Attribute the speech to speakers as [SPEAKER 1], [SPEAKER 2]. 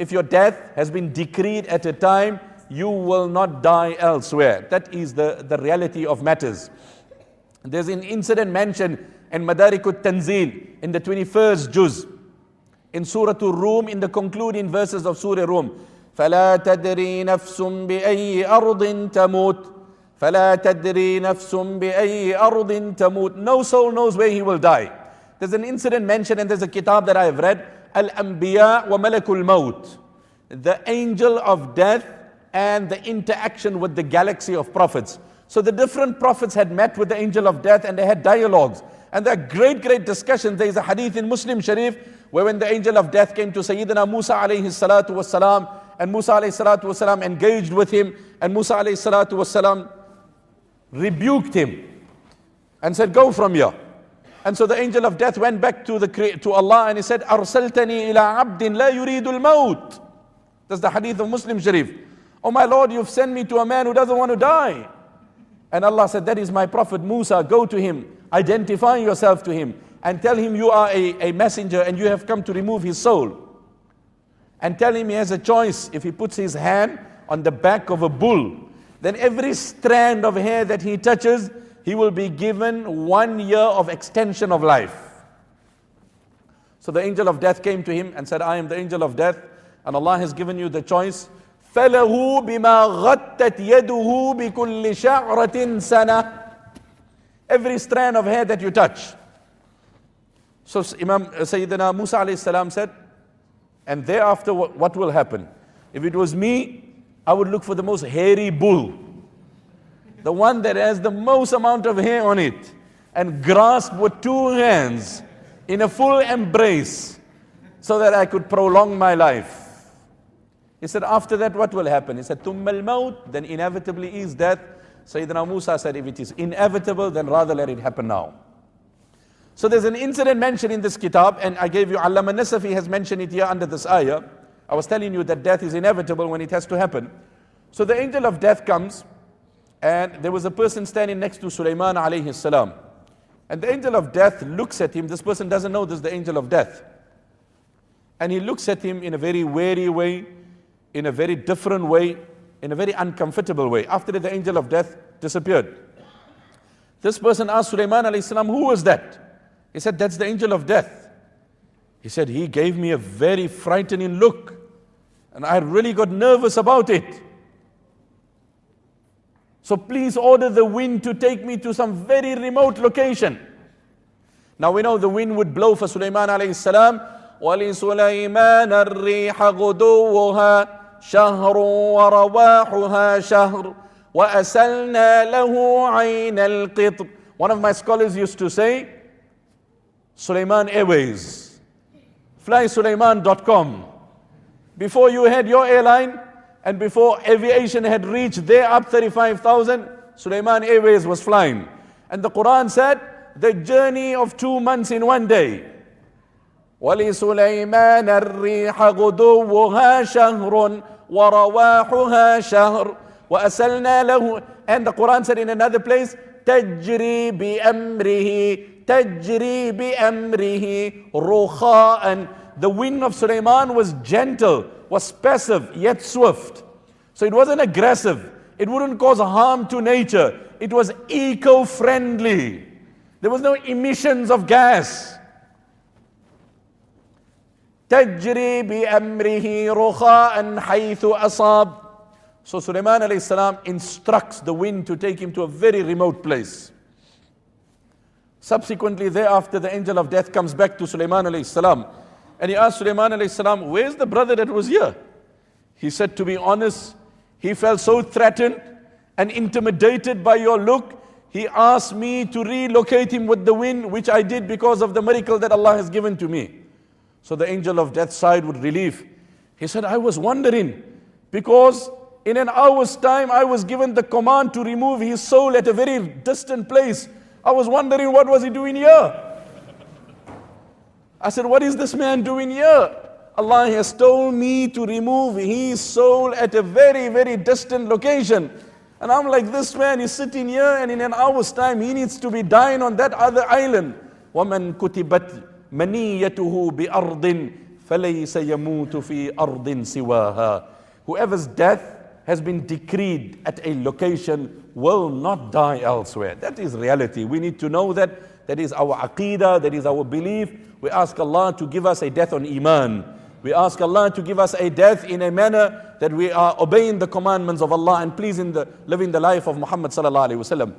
[SPEAKER 1] if your death has been decreed at a time, you will not die elsewhere. That is the reality of matters. There's an incident mentioned in Madarikut Tanzil in the 21st juz, in Surah Rum, in the concluding verses of Surah Rum. فَلَا تَدْرِي نَفْسٌ بِأَيِّ أَرْضٍ تَمُوتُ فَلَا تَدْرِي نَفْسٌ بِأَيِّ أَرْضٍ تَمُوتُ. No soul knows where he will die. There's an incident mentioned, and there's a kitab that I have read, Al-Anbiya wa Malakul Maut, the angel of death and the interaction with the galaxy of prophets. So the different prophets had met with the angel of death and they had dialogues. And there are great discussions. There is a hadith in Muslim Sharif where when the angel of death came to Sayyidina Musa alayhi salatu wassalam, and Musa alayhi salatu wassalam engaged with him, and Musa alayhi salatu wassalam rebuked him and said, go from here. And so the angel of death went back to Allah and he said, Arsaltani ila abdin la yuridul maut. That's the hadith of Muslim Sharif. Oh my Lord, you've sent me to a man who doesn't want to die. And Allah said, that is my prophet Musa. Go to him, identify yourself to him, and tell him you are a messenger and you have come to remove his soul. And tell him he has a choice. If he puts his hand on the back of a bull, then every strand of hair that he touches, he will be given 1 year of extension of life. So the angel of death came to him and said, I am the angel of death, and Allah has given you the choice. فَلَهُ بِمَا غَطَّتْ يَدُهُ بِكُلِّ شَعْرَةٍ سَنَةٍ. Every strand of hair that you touch. So Imam Sayyidina Musa alayhi salam said, and thereafter what will happen? If it was me, I would look for the most hairy bull, the one that has the most amount of hair on it, and grasp with 2 hands in a full embrace so that I could prolong my life. He said, after that, what will happen? He said, ثُمَّ الْمَوْتِ, then inevitably is death. Sayyidina Musa said, if it is inevitable, then rather let it happen now. So there's an incident mentioned in this kitab, and I gave you, Allama Nasafi has mentioned it here under this ayah. I was telling you that death is inevitable when it has to happen. So the angel of death comes, and there was a person standing next to Sulaiman alayhi salam. And the angel of death looks at him. This person doesn't know this is the angel of death. And he looks at him in a very wary way, in a very different way, in a very uncomfortable way. After that, the angel of death disappeared. This person asked Sulaiman alayhi salam, who was that? He said, that's the angel of death. He said, he gave me a very frightening look, and I really got nervous about it. So please order the wind to take me to some very remote location. Now we know the wind would blow for Sulaiman alayhi salam. وَلِسُلَيْمَانَ الرِّيحَ غُدُوُّهَا شَهْرٌ وَرَوَاحُهَا شَهْرٌ وَأَسَلْنَا لَهُ عَيْنَ الْقِطْرِ. One of my scholars used to say, Sulaiman Airways, flysulaiman.com. Before you had your airline, and before aviation had reached there up 35,000, Sulaiman Airways was flying. And the Quran said, the journey of 2 months in 1 day. وَلِسُلَيْمَانَ الرِّيحَ غُدُوُّهَا شَهْرٌ وَرَوَاحُهَا شَهْرٌ وَأَسَلْنَا لَهُ. And the Quran said in another place, تَجْرِي بِأَمْرِهِ تَجْرِي بِأَمْرِهِ رُخَاءً. The wind of Sulaiman was gentle, was passive, yet swift. So it wasn't aggressive. It wouldn't cause harm to nature. It was eco-friendly. There was no emissions of gas. تَجْرِي بِأَمْرِهِ رُخَاءً حَيْثُ أَصَابَ. So Sulaiman alayhi salam instructs the wind to take him to a very remote place. Subsequently thereafter, the angel of death comes back to Sulaiman alayhi salam, and he asked Sulaiman alayhi salam, where's the brother that was here? He said, to be honest, he felt so threatened and intimidated by your look, he asked me to relocate him with the wind, which I did because of the miracle that Allah has given to me. So the angel of death sighed with relief. He said, I was wondering, because in an hour's time I was given the command to remove his soul at a very distant place. I was wondering, what was he doing here? I said, what is this man doing here? Allah has told me to remove his soul at a very distant location. And I'm like, this man is sitting here, and in an hour's time he needs to be dying on that other island. وَمَنْ كُتِبَتْ مَنِيَّتُهُ بِأَرْضٍ فَلَيْسَ يَمُوتُ فِي أَرْضٍ سِوَاهَا. Whoever's death has been decreed at a location will not die elsewhere. That is reality. We need to know that. That is our aqeedah, that is our belief. We ask Allah to give us a death on iman. We ask Allah to give us a death in a manner that we are obeying the commandments of Allah and living the life of Muhammad sallallahu alaihi wasallam.